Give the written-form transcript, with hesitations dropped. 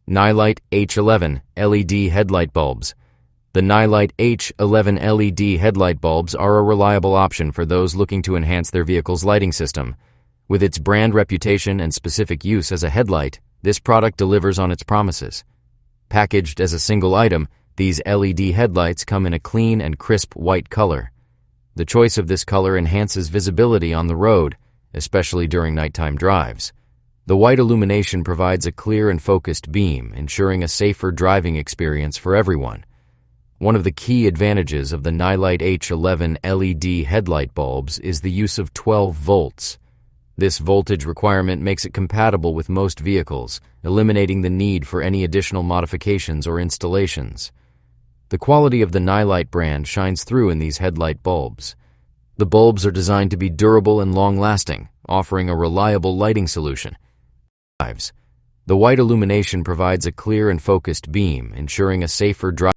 Nilight H11 LED headlight bulbs. The Nilight H11 LED headlight bulbs are a reliable option for those looking to enhance their vehicle's lighting system. With its brand reputation and specific use as a headlight, this product delivers on its promises. Packaged as a single item, these LED headlights come in a clean and crisp white color. The choice of this color enhances visibility on the road, especially during nighttime drives. The white illumination provides a clear and focused beam, ensuring a safer driving experience for everyone. One of the key advantages of the Nilight H11 LED headlight bulbs is the use of 12 volts. This voltage requirement makes it compatible with most vehicles, eliminating the need for any additional modifications or installations. The quality of the Nilight brand shines through in these headlight bulbs. The bulbs are designed to be durable and long-lasting, offering a reliable lighting solution. The white illumination provides a clear and focused beam, ensuring a safer drive.